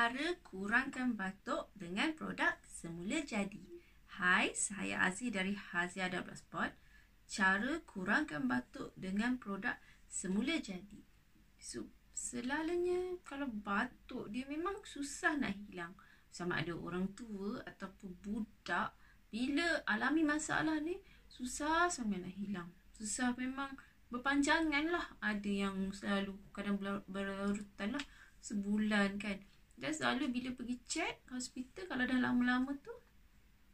Cara kurangkan batuk dengan produk semula jadi. Hai, saya Aziz dari Hazia ada Blogspot. Cara kurangkan batuk dengan produk semula jadi. Selalunya kalau batuk dia memang susah nak hilang. Sama ada orang tua ataupun budak, bila alami masalah ni susah sangat nak hilang. Susah memang berpanjangan lah. Ada yang selalu kadang berlarutan lah, sebulan kan. Dan selalu bila pergi check hospital, kalau dah lama-lama tu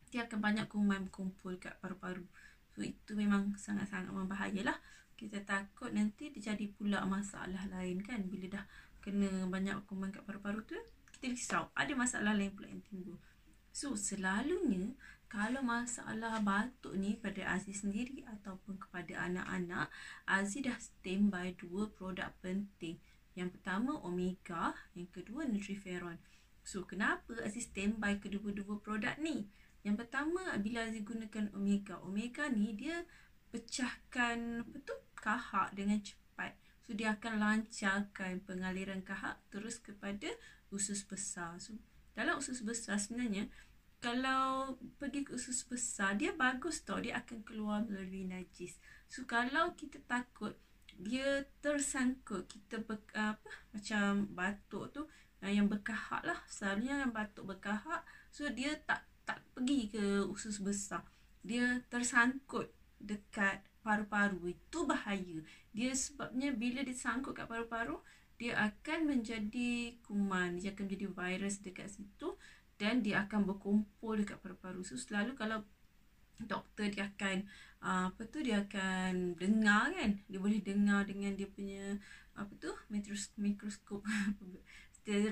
dia akan banyak kuman berkumpul kat paru-paru. So itu memang sangat-sangat membahaya lah. Kita takut nanti dia jadi pula masalah lain kan. Bila dah kena banyak kuman kat paru-paru tu, kita risau ada masalah lain pula yang timbul. So selalunya kalau masalah batuk ni pada Aziz sendiri ataupun kepada anak-anak, Aziz dah standby 2 produk penting. Yang pertama Omega, yang kedua Nutriferon. So kenapa Aziz standby kedua-dua produk ni? Yang pertama, bila Aziz gunakan Omega, Omega ni dia pecahkan kahak dengan cepat. So dia akan lancarkan pengaliran kahak terus kepada usus besar. So dalam usus besar sebenarnya, kalau pergi ke usus besar, dia bagus tau, dia akan keluar melalui najis. So kalau kita takut dia tersangkut, kita macam batuk tu yang berkahak lah, selalunya yang batuk berkahak, so dia tak pergi ke usus besar, dia tersangkut dekat paru-paru. Itu bahaya dia, sebabnya bila disangkut kat paru-paru, dia akan menjadi kuman, dia akan menjadi virus dekat situ dan dia akan berkumpul dekat paru-paru. So selalu kalau doktor dia akan dia akan dengar kan, dia boleh dengar dengan dia punya mikroskop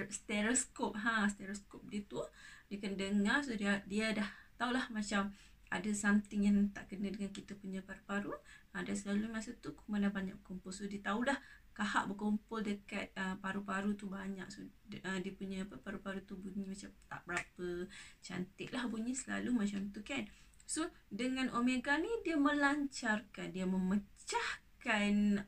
stereoskop stereoskop dia tu, dia akan dengar. So dia dah tahulah macam ada something yang tak kena dengan kita punya paru-paru. Dan selalu masa tu kuman dah banyak berkumpul, so dia tahu dah kahak berkumpul dekat paru-paru tu banyak. So dia punya paru-paru tu bunyi macam tak berapa cantik lah bunyi, selalu macam tu kan. So dengan Omega ni dia melancarkan, dia memecahkan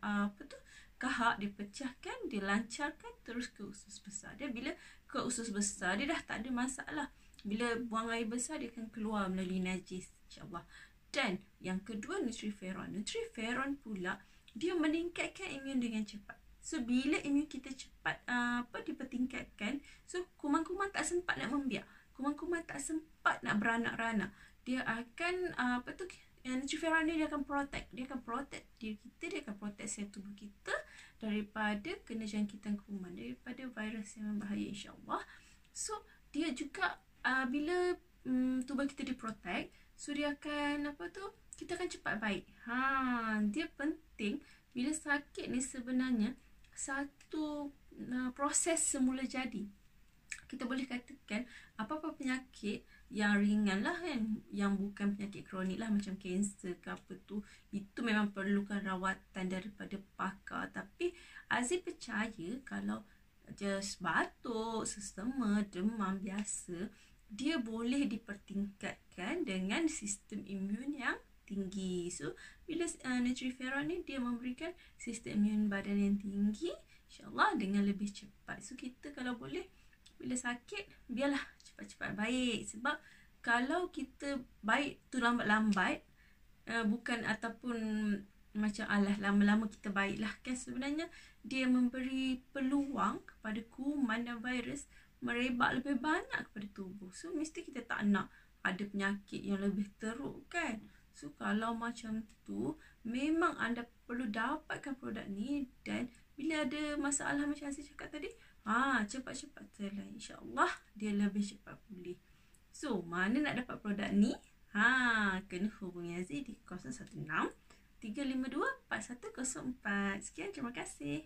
kahak, dia pecahkan, dia lancarkan terus ke usus besar. Dia bila ke usus besar, dia dah tak ada masalah. Bila buang air besar, dia akan keluar melalui najis, insyaAllah. Dan yang kedua Nutriferon. Nutriferon pula dia meningkatkan imun dengan cepat. So bila imun kita cepat dipertingkatkan, so kuman-kuman tak sempat nak membiak, kuman-kuman tak sempat nak beranak-ranak. Dia akan Nutriferon ni dia akan protect diri kita, dia akan protect sel tubuh kita daripada kena jangkitan kuman, daripada virus yang berbahaya, insyaAllah. So dia juga bila tubuh kita diprotect, so dia akan kita akan cepat baik. Dia penting. Bila sakit ni sebenarnya satu proses semula jadi. Kita boleh katakan apa-apa penyakit yang ringan lah kan, yang bukan penyakit kronik lah macam kanser ke apa tu, itu memang perlukan rawatan daripada pakar. Tapi Aziz percaya kalau just batuk, sesama, demam biasa, dia boleh dipertingkatkan dengan sistem imun yang tinggi. So bila Nutriferon ni dia memberikan sistem imun badan yang tinggi, insyaAllah dengan lebih cepat. So kita kalau boleh, bila sakit biarlah cepat-cepat baik. Sebab kalau kita baik tu lambat-lambat, bukan ataupun macam lama-lama kita baiklah kan, sebenarnya dia memberi peluang kepada kuman dan virus merebak lebih banyak kepada tubuh. So mesti kita tak nak ada penyakit yang lebih teruk kan. So kalau macam tu, memang anda perlu dapatkan produk ni. Dan bila ada masalah macam saya cakap tadi, cepat-cepat terlain, insyaAllah dia lebih cepat pulih. So mana nak dapat produk ni? Kena hubungi Aziz di 016 352 4104. Sekian, terima kasih.